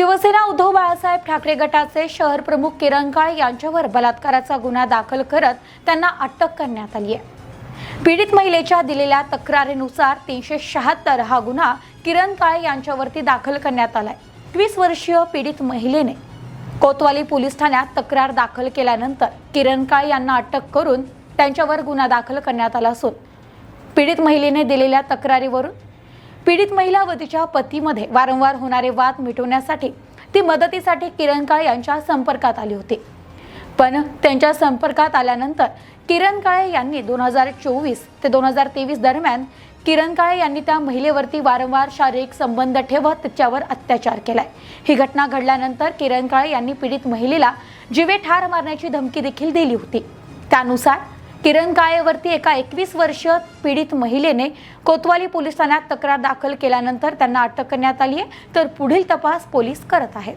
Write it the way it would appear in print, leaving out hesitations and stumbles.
शिवसेना उद्धव बाळासाहेब ठाकरे गटाचे शहर प्रमुख किरण काळे यांच्यावर बलात्काराचा गुन्हा दाखल करत त्यांना अटक करण्यात आली आहे। पीडित महिलेच्या दिलेल्या तक्रारीनुसार 376 हा गुन्हा किरण काळे यांच्यावरती दाखल करण्यात आलाय। 20 वर्षीय पीडित महिलेने कोतवाली पोलीस ठाण्यात तक्रार दाखल केल्यानंतर किरण काळे यांना अटक करून त्यांच्यावर गुन्हा दाखल करण्यात आला असून पीडित महिलेने दिलेल्या तक्रारीवरून पीडित महिला व तिच्या पतीमध्ये वारंवार होणारे वाद मिटवण्यासाठी ती मदतीसाठी किरण काळे यांच्या संपर्कात आली होती। पण त्यांच्या संपर्कात आल्यानंतर किरण काळे यांनी 2024 ते 2023 दरम्यान किरण काळे यांनी त्या महिलेवरती वारंवार शारीरिक संबंध ठेवत तिच्यावर अत्याचार केलाय। ही घटना घडल्यानंतर किरण काळे यांनी पीडित महिलेला जीवे ठार मारण्याची धमकी देखील दिली होती। त्यानुसार किरण काळेवरती एका 21 वर्षीय पीडित महिलेने कोतवाली पोलीस ठाण्यात तक्रार दाखल केल्यानंतर त्यांना अटक करण्यात आली आहे, तर पुढील तपास पोलीस करत आहेत।